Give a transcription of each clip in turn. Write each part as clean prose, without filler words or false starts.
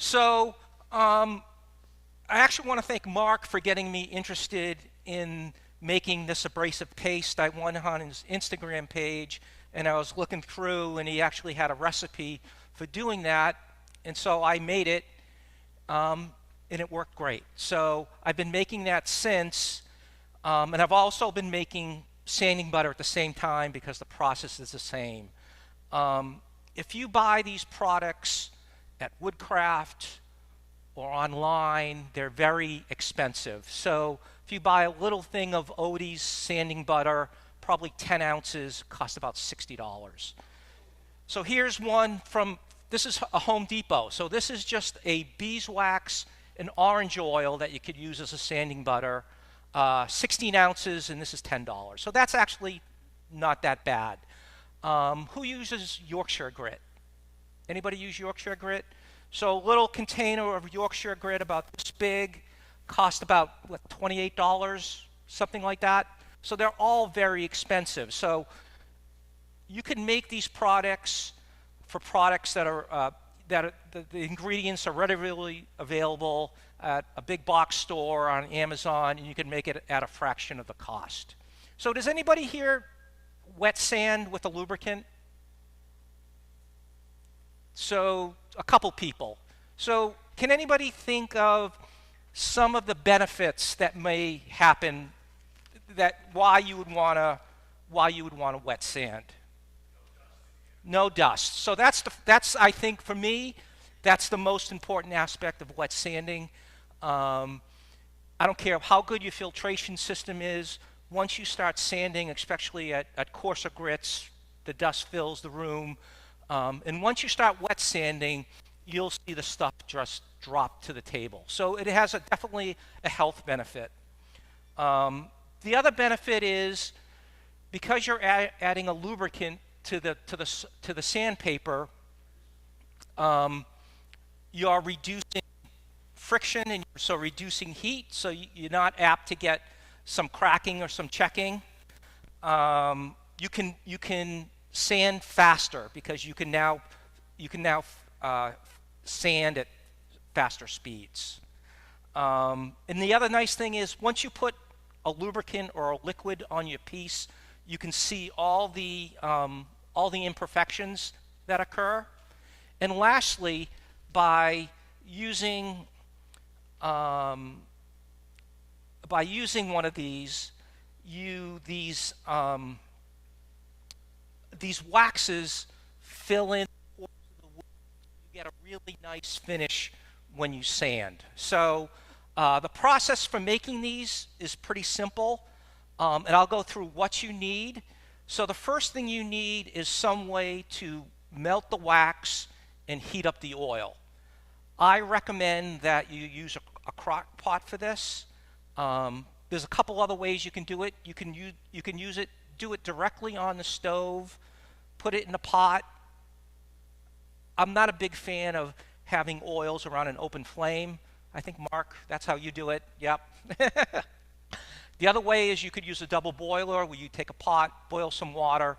So I actually want to thank Mark for getting me interested in making this abrasive paste. I went on his Instagram page and I was looking through, and he actually had a recipe for doing that, and so I made it, and it worked great. So I've been making that since, and I've also been making sanding butter at the same time because the process is the same. If you buy these products at Woodcraft or online, they're very expensive. So if you buy a little thing of Odie's sanding butter, probably 10 ounces, costs about $60. So here's one from, this is a Home Depot. So this is just a beeswax and orange oil that you could use as a sanding butter, 16 ounces, and this is $10. So that's actually not that bad. Who uses Yorkshire grit? Anybody use Yorkshire grit? So a little container of Yorkshire grit about this big cost about, what, $28, something like that. So they're all very expensive. So you can make these products for products that are the ingredients are readily available at a big box store, on Amazon, and you can make it at a fraction of the cost. So does anybody here wet sand with a lubricant? So a couple people. So can anybody think of some of the benefits that may happen, that why you would want to wet sand? No dust. So that's I think for me, that's the most important aspect of wet sanding. I don't care how good your filtration system is. Once you start sanding, especially at coarser grits, the dust fills the room. And once you start wet sanding, you'll see the stuff just drop to the table. So it has definitely a health benefit. The other benefit is, because you're adding a lubricant to the sandpaper, you're reducing friction and so reducing heat. So you're not apt to get some cracking or some checking. You can sand faster because you can now sand at faster speeds. And the other nice thing is, once you put a lubricant or a liquid on your piece, you can see all the imperfections that occur. And lastly, by using one of these waxes fill in the pores of the wood. You get a really nice finish when you sand. So the process for making these is pretty simple, and I'll go through what you need. So the first thing you need is some way to melt the wax and heat up the oil. I recommend that you use a crock pot for this. There's a couple other ways you can do it. You can do it directly on the stove, put it in a pot. I'm not a big fan of having oils around an open flame. I think, Mark, that's how you do it. Yep. The other way is you could use a double boiler, where you take a pot, boil some water,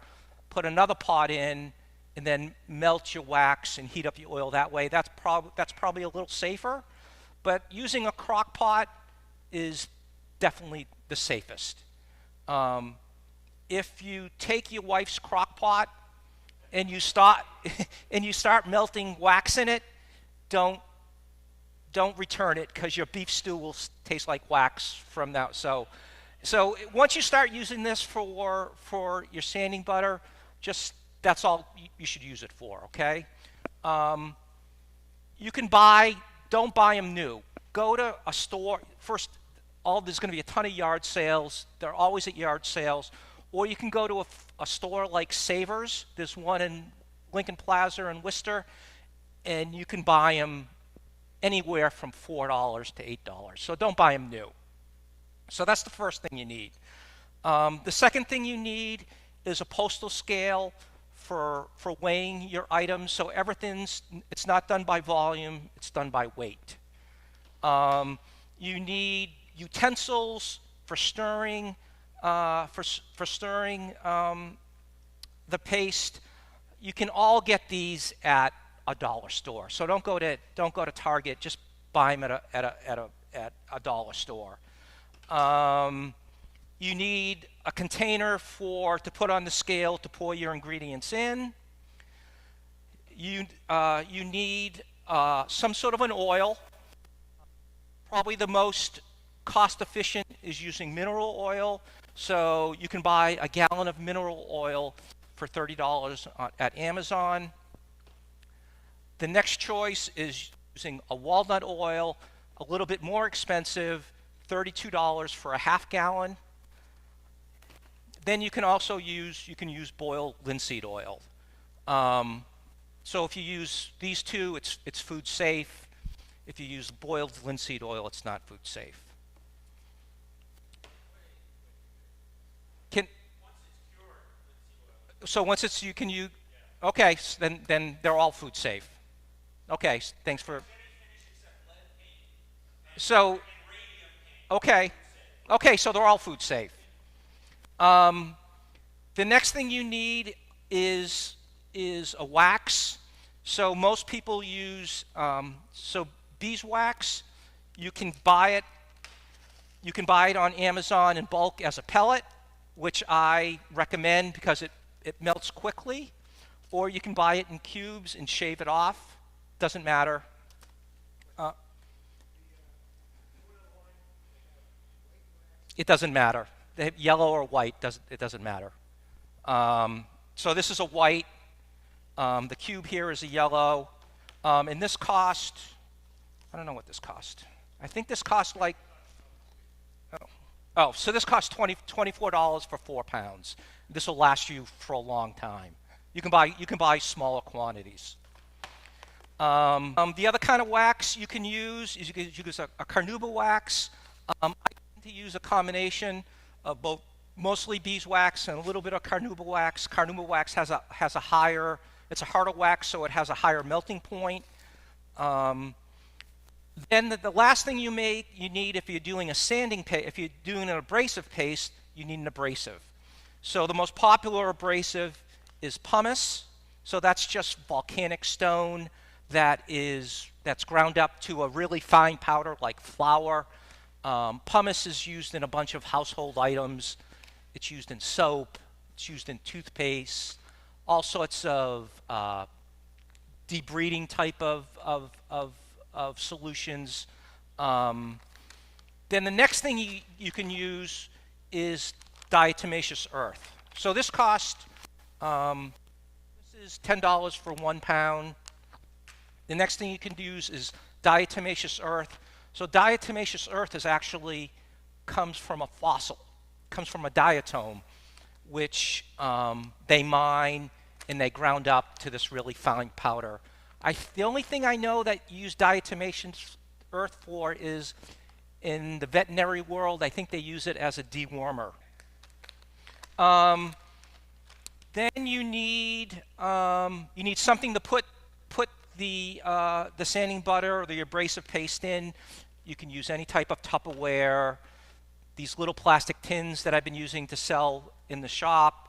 put another pot in, and then melt your wax and heat up your oil that way. That's probably a little safer, but using a crock pot is definitely the safest. If you take your wife's crock pot and you start melting wax in it, don't return it, because your beef stew will taste like wax from that. So once you start using this for your sanding butter, that's all you should use it for, okay? You can don't buy them new. Go to a store. First, there's going to be a ton of yard sales. They're always at yard sales. Or you can go to a store like Savers. There's one in Lincoln Plaza in Worcester, and you can buy them anywhere from $4 to $8. So don't buy them new. So that's the first thing you need. The second thing you need is a postal scale for weighing your items. So it's not done by volume, it's done by weight. You need utensils for stirring the paste. You can all get these at a dollar store. So don't go to Target. Just buy them at a dollar store. You need a container to put on the scale to pour your ingredients in. You need some sort of an oil. Probably the most cost efficient is using mineral oil. So you can buy a gallon of mineral oil for $30 at Amazon. The next choice is using a walnut oil, a little bit more expensive, $32 for a half gallon. Then you can also use boiled linseed oil. So if you use these two, it's food safe. If you use boiled linseed oil, it's not food safe. So once it's you can use, okay, then they're all food safe. Okay, thanks for. So okay, so they're all food safe. The next thing you need is a wax. So most people use beeswax. You can buy it on Amazon in bulk as a pellet, which I recommend because it melts quickly, or you can buy it in cubes and shave it off. Doesn't matter. It doesn't matter. They have yellow or white. It doesn't matter. So this is a white. The cube here is a yellow, and this cost. I don't know what this cost. I think this cost like. So this costs $24 for 4 pounds. This will last you for a long time. You can buy smaller quantities. The other kind of wax you can use is you can use a carnauba wax. I tend to use a combination of both, mostly beeswax and a little bit of carnauba wax. Carnauba wax has a higher, it's a harder wax, so it has a higher melting point. Then the last thing you need if you're doing if you're doing an abrasive paste, you need an abrasive. So the most popular abrasive is pumice. So that's just volcanic stone that's ground up to a really fine powder like flour. Pumice is used in a bunch of household items. It's used in soap. It's used in toothpaste. All sorts of debriding type of solutions. Then the next thing you can use is diatomaceous earth. So this cost, this is $10 for 1 pound. The next thing you can use is diatomaceous earth. So diatomaceous earth comes from a fossil, comes from a diatom, which they mine and they ground up to this really fine powder. The only thing I know that you use diatomaceous earth for is in the veterinary world. I think they use it as a dewormer. Then you need something to put the sanding butter or the abrasive paste in. You can use any type of Tupperware. These little plastic tins that I've been using to sell in the shop.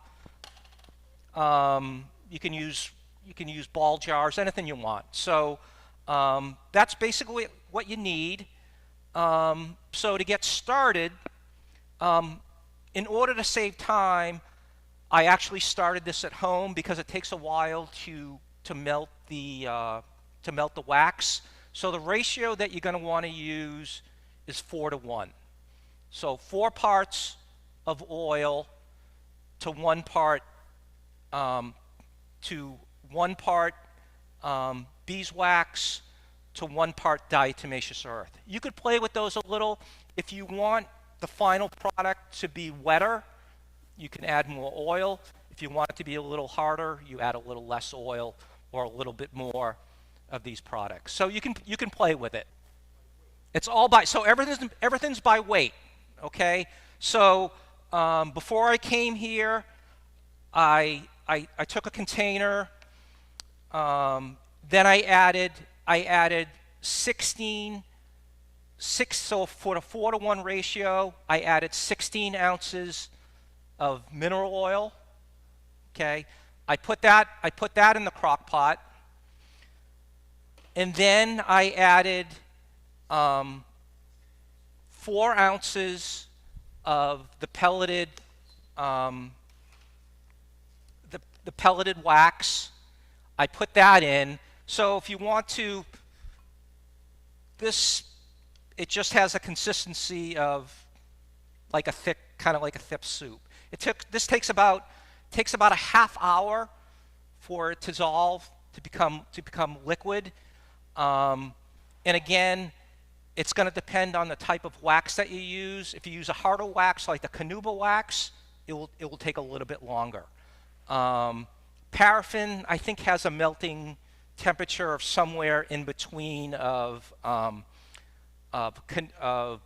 You can use ball jars, anything you want. So that's basically what you need. So to get started, in order to save time, I actually started this at home because it takes a while to melt the wax. So the ratio that you're going to want to use is 4:1. So 4 parts of oil to 1 part beeswax to 1 part diatomaceous earth. You could play with those a little. If you want the final product to be wetter, you can add more oil. If you want it to be a little harder, you add a little less oil or a little bit more of these products. So you can play with it. It's all so everything's by weight. Okay. So before I came here, I took a container. Then I added 16. So for the 4:1 ratio, I added 16 ounces of mineral oil. Okay, I put that in the crock pot. And then I added 4 ounces of the pelleted the pelleted wax. I put that in. So if you want to, it just has a consistency of like a thick, kind of like a thick soup. This takes about a half hour for it to dissolve to become liquid. And again, it's going to depend on the type of wax that you use. If you use a harder wax like the Canuba wax, it will take a little bit longer. Paraffin, I think, has a melting temperature of somewhere in between of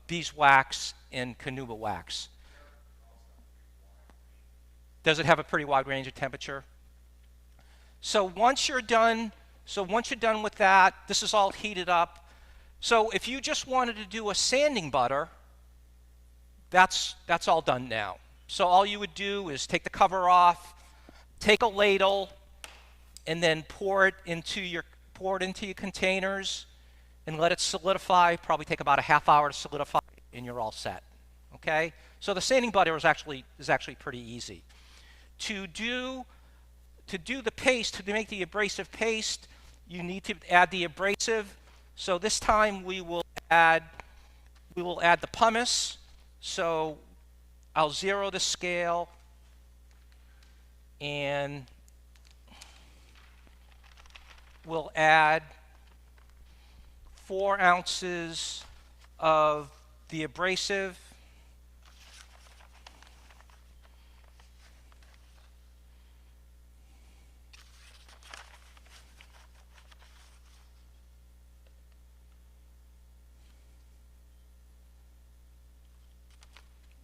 beeswax and Canuba wax. Does it have a pretty wide range of temperature? So once you're done with that, this is all heated up. So if you just wanted to do a sanding butter, that's all done now. So all you would do is take the cover off, take a ladle, and then pour it into your containers and let it solidify. Probably take about a half hour to solidify, and you're all set. Okay? So the sanding butter is actually pretty easy. To do the paste, to make the abrasive paste, you need to add the abrasive. So this time we will add the pumice. So I'll zero the scale and we'll add 4 ounces of the abrasive.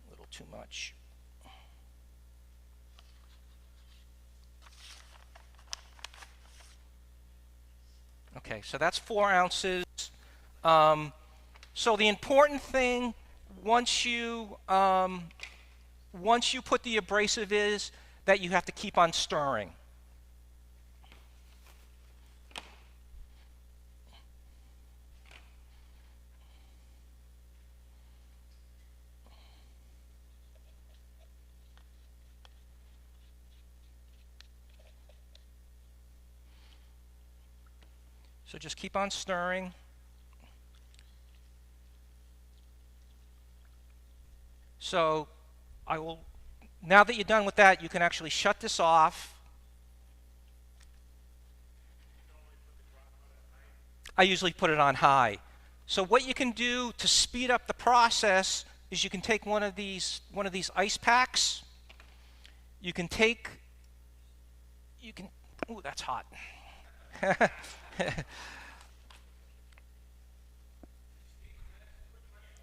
A little too much. Okay, so that's 4 ounces. So the important thing, once you put the abrasive, is that you have to keep on stirring. So just keep on stirring. So now that you're done with that, you can actually shut this off. I usually put it on high. So what you can do to speed up the process is you can take one of these ice packs. Ooh, that's hot.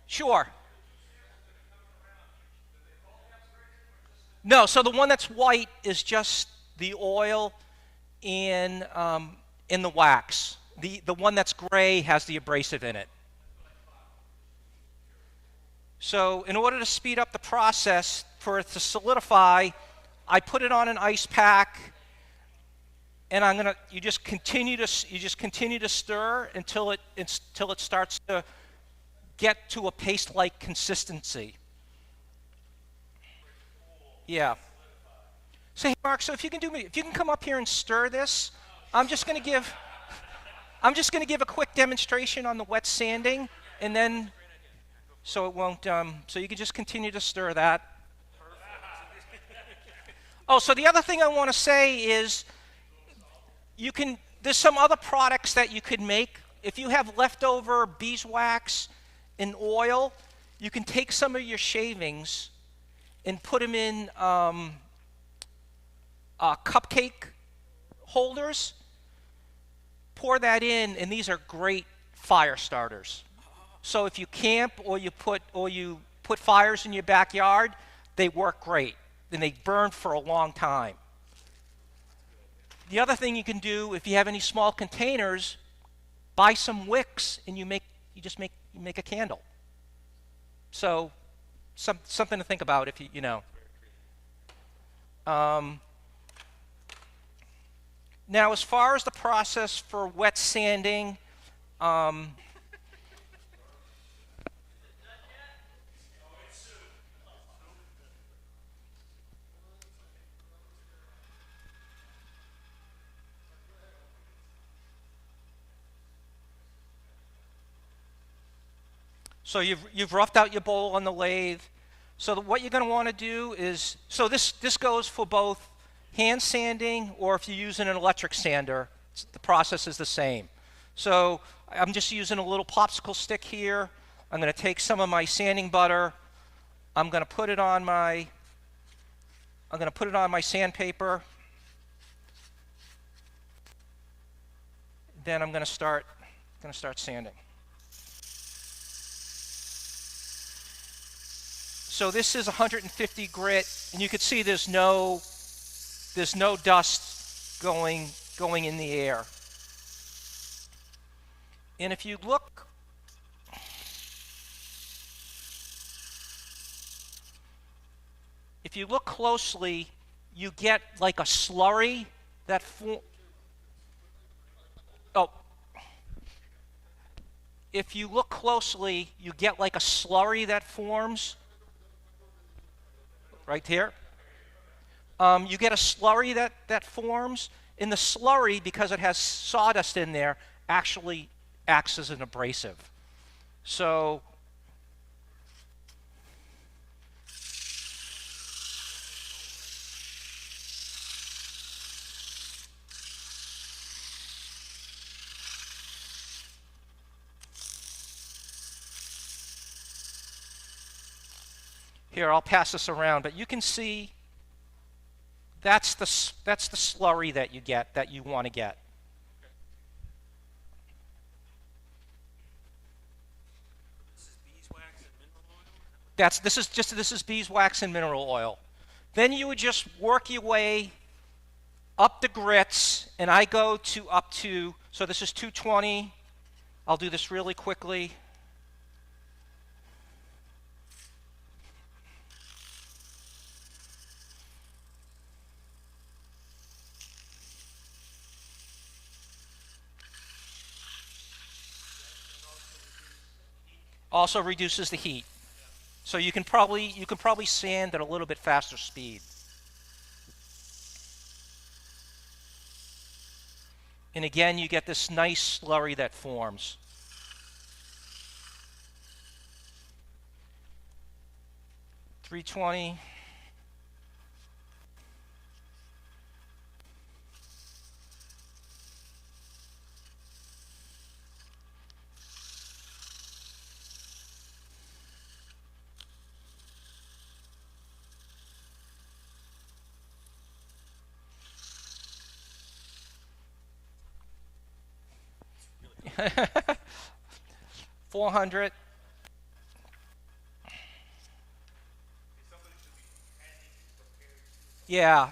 Sure. No, so the one that's white is just the oil in the wax. The one that's gray has the abrasive in it. So in order to speed up the process for it to solidify, I put it on an ice pack, and you just continue to stir until it starts to get to a paste-like consistency. Yeah. So hey, Mark, so if you can come up here and stir this, I'm just going to give a quick demonstration on the wet sanding, and then so it won't so you can just continue to stir that. Oh, so the other thing I want to say is there's some other products that you could make. If you have leftover beeswax and oil, you can take some of your shavings and put them in cupcake holders. Pour that in, and these are great fire starters. So if you camp or you put fires in your backyard, they work great, and they burn for a long time. The other thing you can do, if you have any small containers, buy some wicks, and you make a candle. So something to think about if you know. Now, as far as the process for wet sanding, Um, so you've roughed out your bowl on the lathe. So what you're going to want to do is, so this goes for both hand sanding or if you're using an electric sander, the process is the same. So I'm just using a little popsicle stick here. I'm going to take some of my sanding butter. I'm going to put it on my sandpaper. Then I'm going to start sanding. So this is 150 grit, and you can see there's no dust going in the air. And if you look, closely, you get like a slurry that if you look closely, you get like a slurry that forms right here. You get a slurry that forms, and the slurry, because it has sawdust in there, actually acts as an abrasive. So here, I'll pass this around, but you can see that's the slurry that you get, that you want to get. This is beeswax and mineral oil. Then you would just work your way up the grits, and I go to up to, so this is 220. I'll do this really quickly. Also reduces the heat. So you can probably sand at a little bit faster speed. And again, you get this nice slurry that forms. .320. .400. Yeah.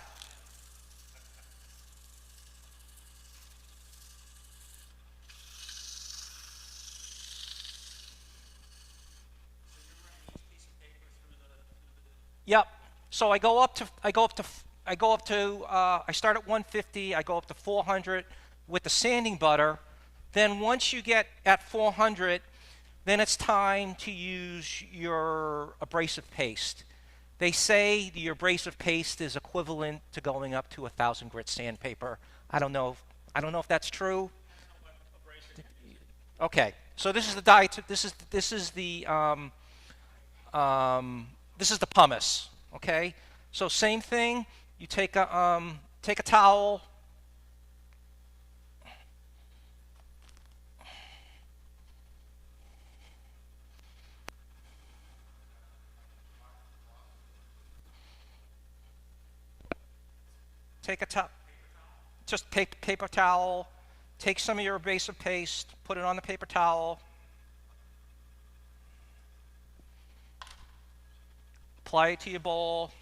Yep. So I start at 150, I go up to 400 with the sanding butter. Then once you get at 400, then it's time to use your abrasive paste. They say the abrasive paste is equivalent to going up to 1,000 grit sandpaper. I don't know if that's true. Okay. So this is the diet. This is the pumice. Okay. So same thing. You take a towel. Just take paper towel, take some of your abrasive paste, put it on the paper towel, apply it to your bowl.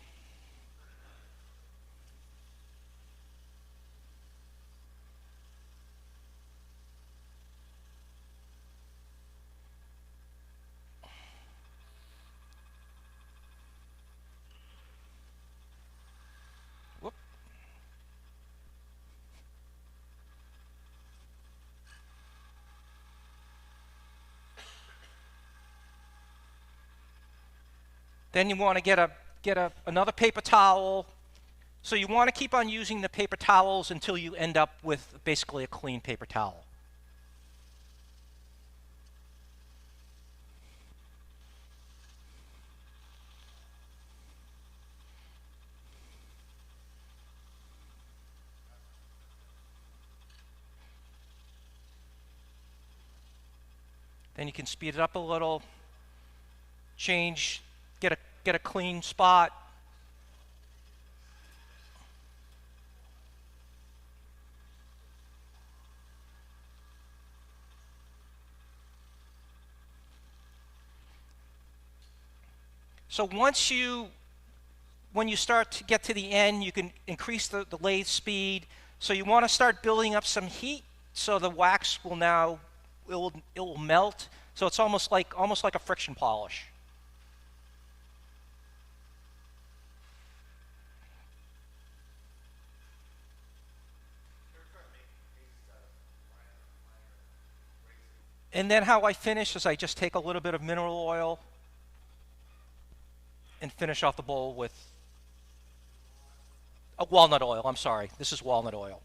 Then you want to get another paper towel. So you want to keep on using the paper towels until you end up with basically a clean paper towel. Then you can speed it up a little, change, get a clean spot. So when you start to get to the end, you can increase the lathe speed. So you want to start building up some heat so the wax will now, it will melt. So it's almost like a friction polish. And then how I finish is I just take a little bit of mineral oil and finish off the bowl with walnut oil. I'm sorry, this is walnut oil.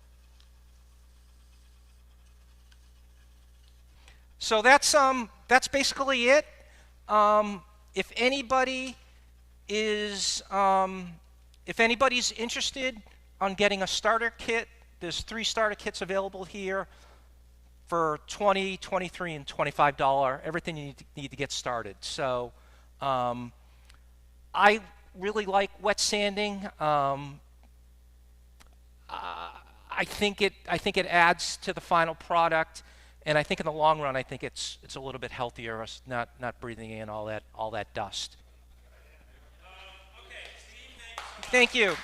So that's basically it. If anybody's interested on getting a starter kit, there's 3 starter kits available here for $20, $23, and $25. Everything you need to get started. So I really like wet sanding. I think it adds to the final product, and I think in the long run, I think it's a little bit healthier, us not breathing in all that dust. Okay, Steve, thanks. Thank you.